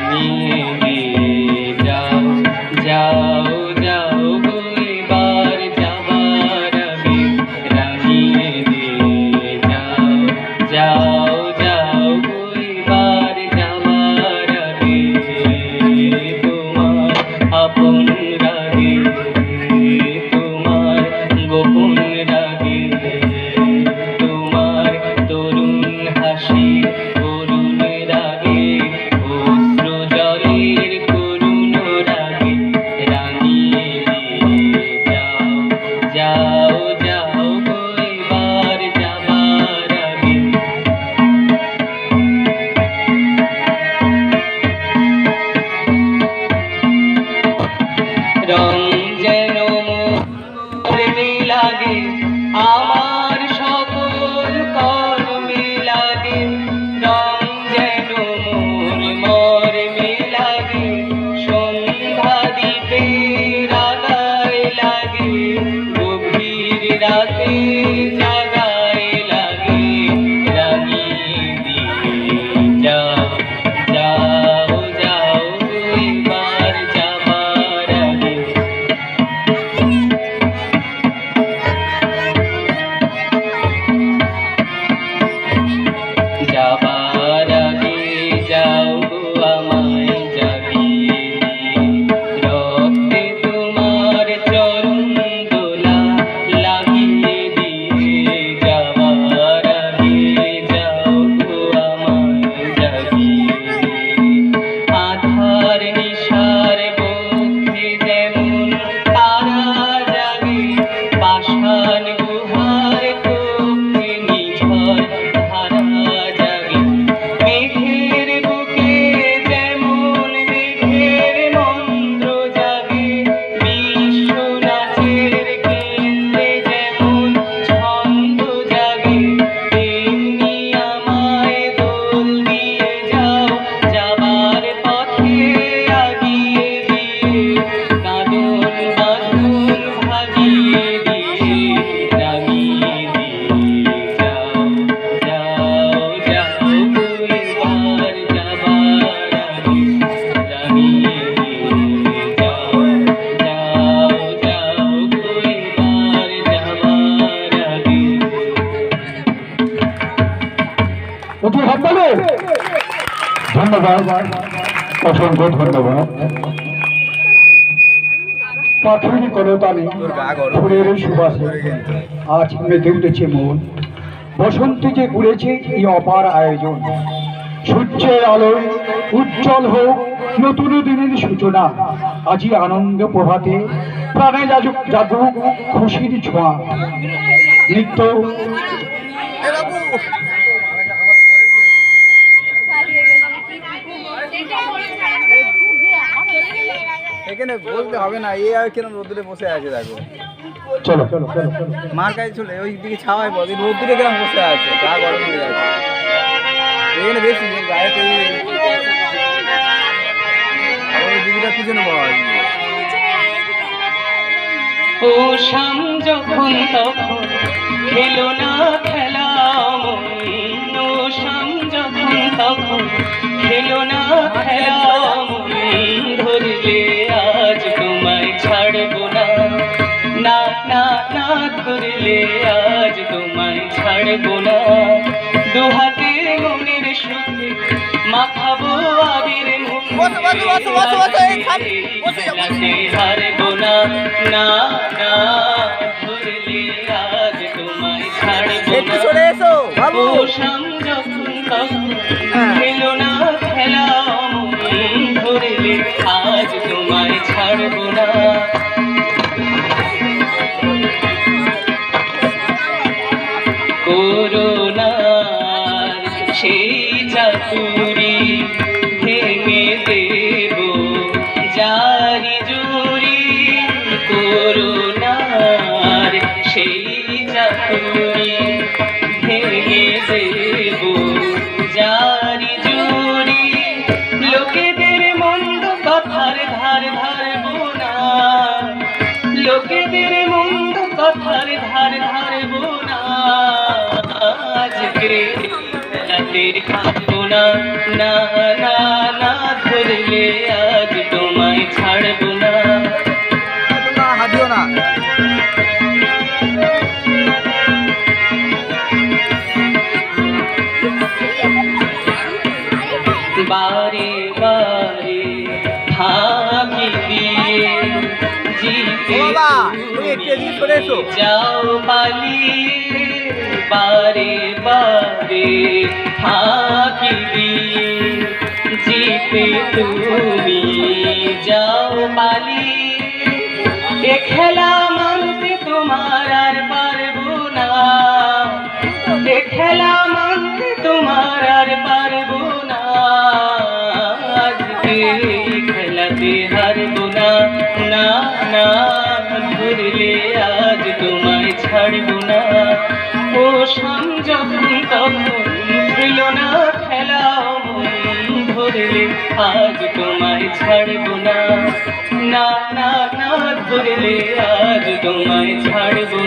রাঙিয়ে দিয়ে যাও যাও যাও গো এবার যাবার আগে রাঙিয়ে দিয়ে যাও যাও যাও গো এবার যাবার আগে তোমার আপন রাগে তোমার গোপন রাগে তোমার তরুণ হাসি করুণ রাগে অশ্রু জলের করুণ রাগে রাঙিয়ে দিয়ে যাও যাও যাও গো এবার যাবার আগে রং যেন মর্মে লাগে আমার সকল কর্মে লাগে রং যেন মর্মে লাগে সন্ধ্যা দ্বীপের আগায় লাগে গভীর রাতে জাগায় লাগে রাঙিয়ে দিয়ে যাও যাও যাও এবার যাবার আগে যাবার আগে যাও গো আমায় জাগিয়ে দিয়ে রক্তে তোমার চরণ দোলা লাগিয়ে দিয়ে যাবার আগে যাও গো আমায় জাগিয়ে দিয়ে আধার নিশার বক্ষে যেমন তারা জাগে পাষাণ গুহার কক্ষে নিঝড় ধারা জাগে মেঘের বুকে যেমন মেঘের মন্ত্র জাগে বিশ্ব নাচের কেন্দ্রে যেমন ছন্দ জাগে তেমনি আমায় দোল দিয়ে যাও যাবার পথে আগিয়ে দিয়ে কাঁদন বাঁধন ভাগিয়ে দিয়ে রাঙিয়ে দিয়ে যাও যাও যাও গো এবার যাবার আগে রাঙিয়ে দিয়ে যাও যাও যাও গো এবার যাবার আগে অতি ভালো ধন্যবাদ অসংখ্য ধন্যবাদ পাখির কলতানে ফুলের সুবাসে আজ মেতে উঠেছে মন বসন্তী যে ঘুরেছে এই অপার আয়োজন সূর্যের আলোয় উজ্জ্বল হোক নতুন দিনের সূচনা আজি আনন্দ প্রভাতে প্রাণে জাগুক খুশির ছোঁয়া নিত্য এখানে বলতে হবে না এ আর কেন রোদ্দুরে বসে আছে দেখো চলো মার কাছে চলে ওই দিকে ছাওয়ায় বসে রোদ্দুরে কেন বসে আছে গা গরম হয়ে যাচ্ছে এখানে বেশি গায়ে তো ওই দিদিটা পিছনে বসা ও শাম যখন তখন খেলো না খেলা মন ও শাম যখন তখন খেলো না খেলা মন ধরলে আজ তোমায় ছাড়বো না না না না ধরলে আজ তোমায় ছাড়বো না দুহাতে মনের সুখে মাখাবো আবির হারবো না না না ধরলে আজ তোমায় ছাড়বো না ও শাম যখন তখন খেলো না খেলা মন ধরলে আজ তোমায় ছাড়বো না করোনার সেই চাতুরি ভেঙে দেব জারি জুরি করোনার সেই চাতুরি ভেঙে দেব জারি জুরি লোকেদের মন্দ কথার ধার ধারবো না লোকেদের মন্দ কথার ধার ধারবো না আজকে রাতের খাবো না না না না ধরে বারে বারে ফাঁকি দিয়ে জিতে যাও পালিয়ে বারে বারে ফাঁকি দিয়ে জিতে তুমি যাও পালিয়ে এ খেলা মানতে তোমার আর পারবো না এ খেলা মানতে তোমার আর পারবো না আজকে এই খেলাতে হারবো না না না ধরলে আজ তোমায় ছাড়বো না ও যখন তখন ছিল না খেলা ধরলে আজ তোমায় ছাড়বো না না না না ধরলে আজ তোমায় ছাড়বো